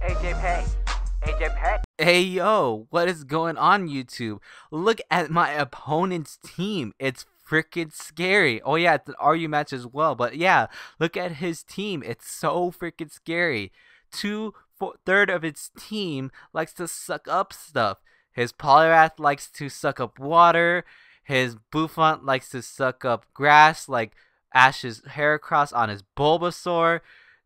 AJayPay. AJayPay. Hey yo, what is going on YouTube? Look at my opponent's team. It's freaking scary. Oh yeah, it's an RU match as well, but yeah, look at his team. It's so freaking scary. Third of its team likes to suck up stuff. His Poliwrath likes to suck up water. His Bouffant likes to suck up grass like Ash's Heracross on his Bulbasaur.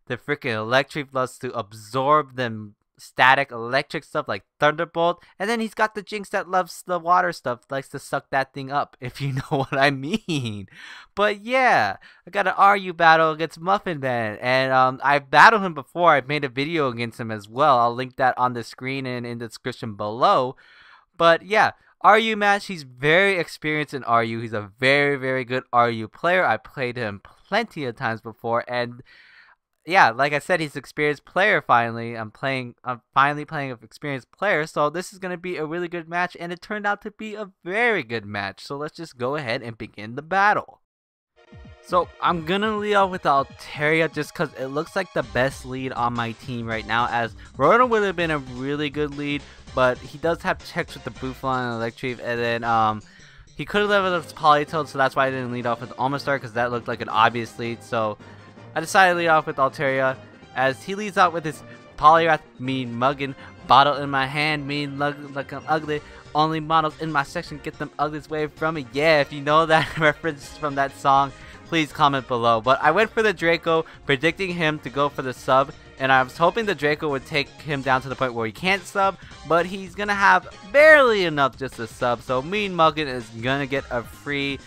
The freaking Electric loves to absorb them static electric stuff like Thunderbolt, and then he's got the Jinx that loves the water stuff, likes to suck that thing up, if you know what I mean. But yeah, I got an RU battle against Muffin1man1, and I've battled him before. I've made a video against him as well. I'll link that on the screen and in the description below. But yeah, RU match, he's very experienced in RU. He's a very, very good RU player. I played him plenty of times before, and yeah, like I said, he's an experienced player finally. I'm finally playing an experienced player, so this is going to be a really good match, and it turned out to be a very good match. So let's just go ahead and begin the battle. So I'm going to lead off with Altaria just because it looks like the best lead on my team right now, as Rotom would have been a really good lead, but he does have checks with the Bouffant and Electric, and then he could have leveled up his Politoed, so that's why I didn't lead off with Omastar, because that looked like an obvious lead. So I decided to lead off with Altaria, as he leads out with his Poliwrath, mean Muggin, bottle in my hand, mean like I'm ugly, only models in my section, get them uglies away from me. Yeah, if you know that reference from that song, please comment below. But I went for the Draco, predicting him to go for the sub, and I was hoping the Draco would take him down to the point where he can't sub, but he's gonna have barely enough just to sub, so mean Muggin is gonna get a free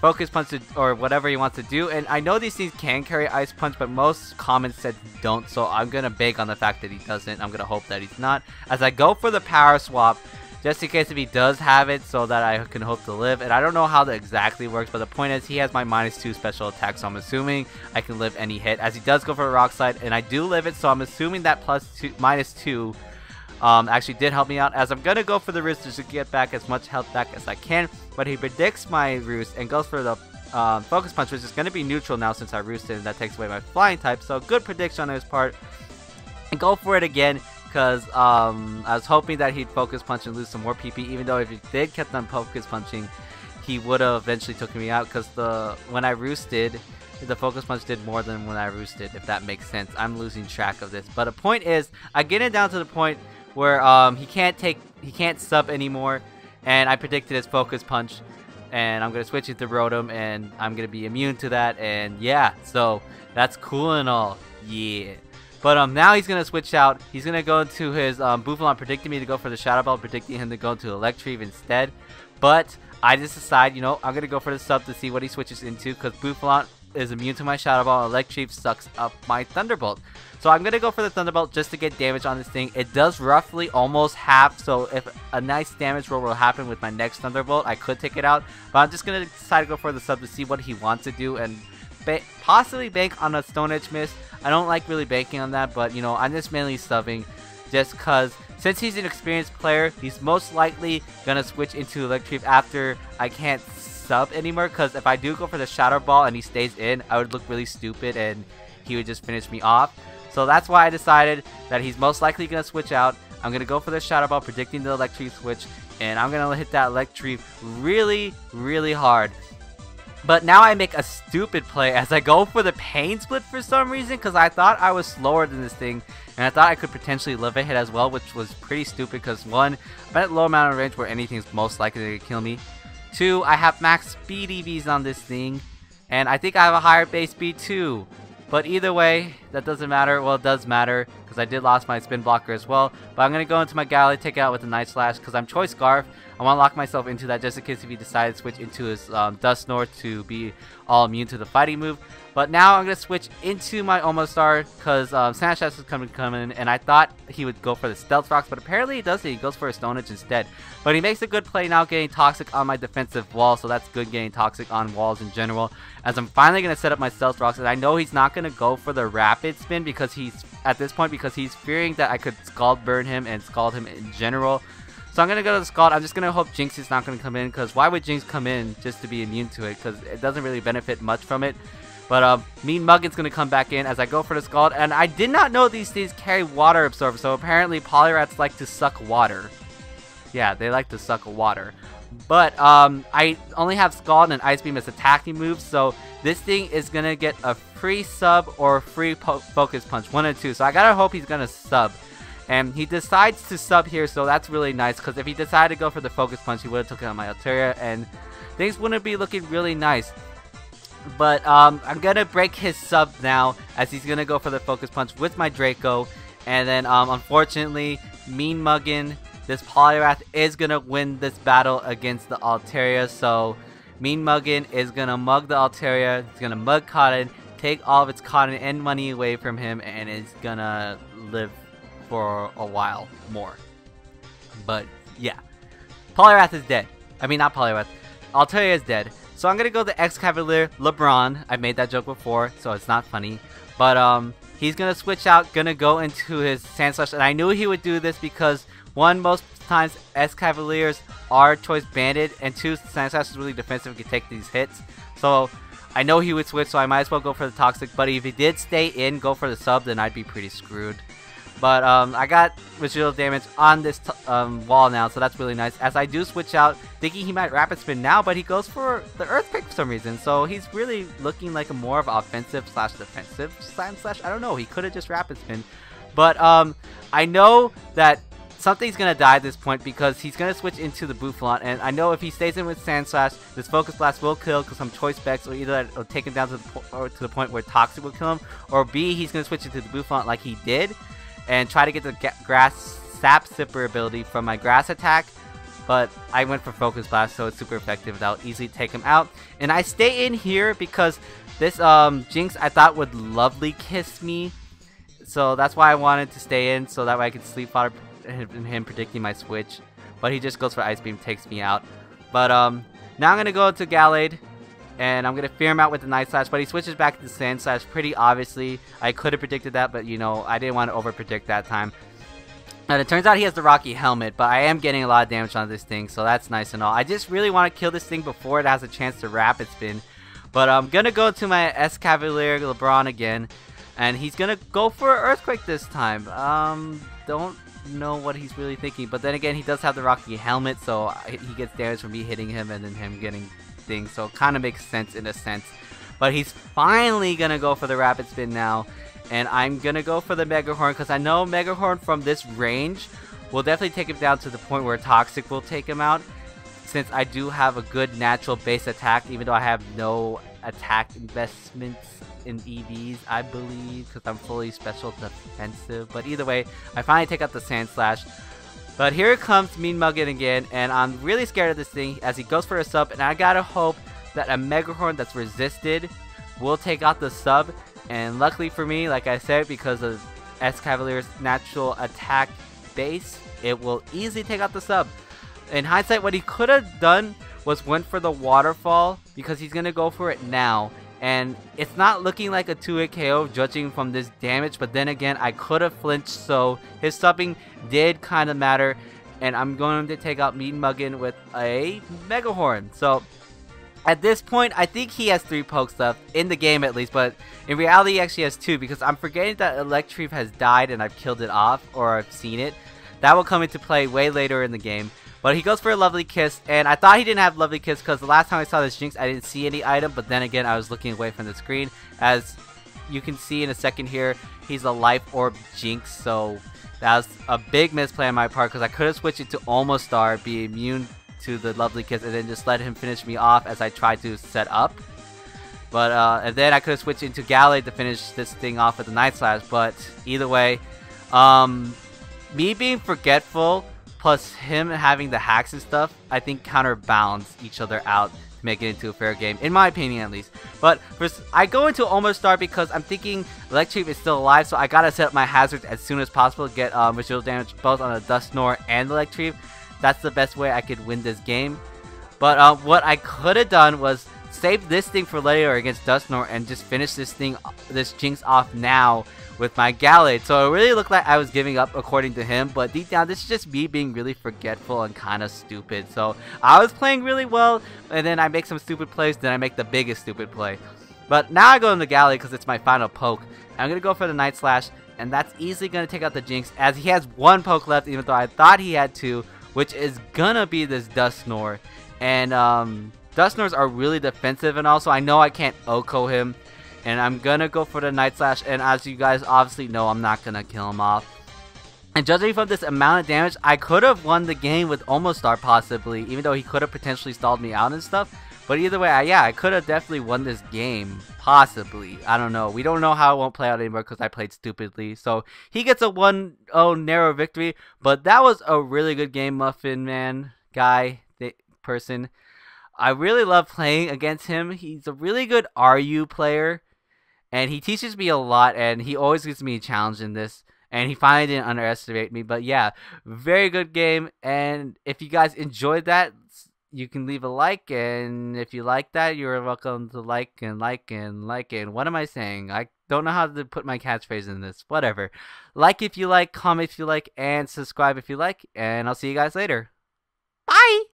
Focus Punch or whatever he wants to do. And I know these things can carry Ice Punch, but most comments said don't, so I'm gonna bank on the fact that he doesn't. I'm gonna hope that he's not, as I go for the Power Swap just in case if he does have it, so that I can hope to live. And I don't know how that exactly works, but the point is he has my -2 special attack, so I'm assuming I can live any hit, as he does go for a Rock Slide, and I do live it, so I'm assuming that -2 actually did help me out, as I'm gonna go for the Roost to get back as much health back as I can. But he predicts my Roost and goes for the Focus Punch, which is gonna be neutral now since I roosted, and that takes away my flying type, so good prediction on his part. And go for it again, because I was hoping that he'd Focus Punch and lose some more PP, even though if he did kept on Focus Punching, he would have eventually taken me out, because when I roosted, the Focus Punch did more than when I roosted, if that makes sense. I'm losing track of this, but the point is, I get it down to the point where he can't sub anymore, and I predicted his Focus Punch, and I'm gonna switch it to Rotom, and I'm gonna be immune to that, and yeah, so that's cool and all, yeah. But now he's gonna switch out. He's gonna go into his Bouffant, predicting me to go for the Shadow Ball, predicting him to go into Electric instead. But I just decide, you know, I'm gonna go for the sub to see what he switches into, because Bouffant is immune to my Shadow Ball, and Electric sucks up my Thunderbolt. So I'm gonna go for the Thunderbolt just to get damage on this thing. It does roughly almost half, so if a nice damage roll will happen with my next Thunderbolt, I could take it out. But I'm just gonna decide to go for the sub to see what he wants to do, and possibly bank on a Stone Edge miss. I don't like really banking on that, but you know, I'm just mainly subbing just cause since he's an experienced player, he's most likely gonna switch into Electric after I can't sub anymore, because if I do go for the Shadow Ball and he stays in, I would look really stupid and he would just finish me off. So that's why I decided that he's most likely gonna switch out. I'm gonna go for the Shadow Ball, predicting the Electric switch, and I'm gonna hit that Electric really, really hard. But now I make a stupid play as I go for the Pain Split for some reason, because I thought I was slower than this thing, and I thought I could potentially live a hit as well, which was pretty stupid because 1, I'm at low amount of range where anything's most likely to kill me. 2, I have max speed EVs on this thing, and I think I have a higher base speed too. But either way, that doesn't matter. Well, it does matter, because I did lost my spin blocker as well. But I'm going to go into my Galley, take it out with a Night Slash, because I'm Choice Scarf. I want to lock myself into that just in case if he decides to switch into his Dusknoir to be all immune to the fighting move. But now I'm going to switch into my Omastar, because Sandslash is coming, and I thought he would go for the Stealth Rocks, but apparently he doesn't. He goes for a Stone Edge instead. But he makes a good play now, getting Toxic on my defensive wall, so that's good, getting Toxic on walls in general. As I'm finally going to set up my Stealth Rocks, and I know he's not going to go for the Rapid Spin, because he's, at this point, because he's fearing that I could Scald Burn him and Scald him in general. So I'm going to go to the Scald. I'm just going to hope Jinx is not going to come in, because why would Jinx come in just to be immune to it, because it doesn't really benefit much from it. But Mean Muggin's gonna come back in as I go for the Scald, and I did not know these things carry water absorb, so apparently Polyrats like to suck water. Yeah, they like to suck water. But I only have Scald and Ice Beam as attacking moves, so this thing is gonna get a free sub or a free Focus Punch, 1 or 2. So I gotta hope he's gonna sub. And he decides to sub here, so that's really nice, because if he decided to go for the Focus Punch, he would have taken out my Altaria, and things wouldn't be looking really nice. But I'm gonna break his sub now, as he's gonna go for the Focus Punch with my Draco. And then unfortunately, Mean Muggin, this Poliwrath, is gonna win this battle against the Altaria. So Mean Muggin is gonna mug the Altaria, he's gonna mug Cotton, take all of its Cotton and money away from him, and is gonna live for a while more. But yeah, Poliwrath is dead. I mean, not Poliwrath, Altaria is dead. So I'm gonna go the Excavalier LeBron. I've made that joke before, so it's not funny. But he's gonna switch out, gonna go into his Sandslash, and I knew he would do this because one, most times Excavaliers are choice banded, and two, Sandslash is really defensive and can take these hits. So I know he would switch, so I might as well go for the Toxic. But if he did stay in, go for the sub, then I'd be pretty screwed. But I got residual damage on this wall now, so that's really nice. As I do switch out, thinking he might Rapid Spin now, but he goes for the Earthquake for some reason. So he's really looking like a more of offensive slash defensive slash. I don't know. He could have just Rapid Spin, but I know that something's gonna die at this point because he's gonna switch into the Boufflant, and I know if he stays in with Sand Slash, this Focus Blast will kill because some choice specs, or either it'll take him down to the point where Toxic will kill him, or B, he's gonna switch into the Boufflant like he did and try to get the Grass Sap Sipper ability from my Grass attack. But I went for Focus Blast, so it's super effective. That'll easily take him out. And I stay in here because this Jinx I thought would Lovely Kiss me, so that's why I wanted to stay in, so that way I could sleep fodder him predicting my switch. But he just goes for Ice Beam, takes me out. But now I'm gonna go to Gallade, and I'm gonna fear him out with the Night Slash. But he switches back to the Sand Slash pretty obviously. I could have predicted that, but you know, I didn't want to over predict that time. And it turns out he has the Rocky Helmet, but I am getting a lot of damage on this thing, so that's nice and all. I just really want to kill this thing before it has a chance to Rapid Spin. But I'm gonna go to my Excavalier LeBron again, and he's gonna go for an Earthquake this time. Don't know what he's really thinking, but then again, he does have the Rocky Helmet, so he gets damage from me hitting him and then him getting things, so it kind of makes sense in a sense. But he's finally gonna go for the Rapid Spin now, and I'm gonna go for the Mega Horn because I know Mega Horn from this range will definitely take him down to the point where Toxic will take him out, since I do have a good natural base attack, even though I have no attack investments in EVs, I believe, because I'm fully special defensive. But either way, I finally take out the Sand Slash. But here comes Mean Muggin again, and I'm really scared of this thing as he goes for a sub, and I gotta hope that a Mega Horn that's resisted will take out the sub. And luckily for me, like I said, because of Escavalier's natural attack base, it will easily take out the sub. In hindsight, what he could have done was went for the Waterfall, because he's gonna go for it now. And it's not looking like a 2-hit KO judging from this damage, but then again, I could have flinched, so his subbing did kind of matter. And I'm going to take out Mean Muggin with a Mega Horn. So at this point, I think he has 3 pokes left, in the game at least, but in reality he actually has 2, because I'm forgetting that Electrive has died and I've killed it off, or I've seen it. That will come into play way later in the game. But he goes for a Lovely Kiss, and I thought he didn't have Lovely Kiss because the last time I saw this Jinx, I didn't see any item, but then again, I was looking away from the screen. As you can see in a second here, he's a Life Orb Jinx, so that was a big misplay on my part because I could have switched it to Almost Star, be immune to the Lovely Kiss, and then just let him finish me off as I tried to set up. But, and then I could have switched into Gallade to finish this thing off with the Night Slash, but either way, me being forgetful plus him having the hacks and stuff, I think counterbalance each other out to make it into a fair game, in my opinion at least. But first, I go into Almost Star because I'm thinking Electrive is still alive, so I gotta set up my hazards as soon as possible to get residual damage both on the Dusknoir and Electrive. That's the best way I could win this game. But what I could have done was save this thing for later against Dusknoir and just finish this Jinx off now with my Gallade. So it really looked like I was giving up according to him, but deep down this is just me being really forgetful and kind of stupid. So I was playing really well, and then I make some stupid plays, then I make the biggest stupid play. But now I go in the galley because it's my final poke. I'm going to go for the Night Slash, and that's easily going to take out the Jinx, as he has one poke left, even though I thought he had two, which is going to be this Dust Snore. And Dust Snores are really defensive, and also I know I can't OHKO him. And I'm going to go for the Night Slash, and as you guys obviously know, I'm not going to kill him off. And judging from this amount of damage, I could have won the game with Almost Star possibly, even though he could have potentially stalled me out and stuff. But either way, I could have definitely won this game, possibly. I don't know. We don't know how it won't play out anymore because I played stupidly. So he gets a 1-0 narrow victory, but that was a really good game, Muffin Man, guy, person. I really love playing against him. He's a really good RU player, and he teaches me a lot, and he always gives me a challenge in this. And he finally didn't underestimate me. But yeah, very good game. And if you guys enjoyed that, you can leave a like. And if you like that, you're welcome to like and like and like. And what am I saying? I don't know how to put my catchphrase in this. Whatever. Like if you like, comment if you like, and subscribe if you like. And I'll see you guys later. Bye!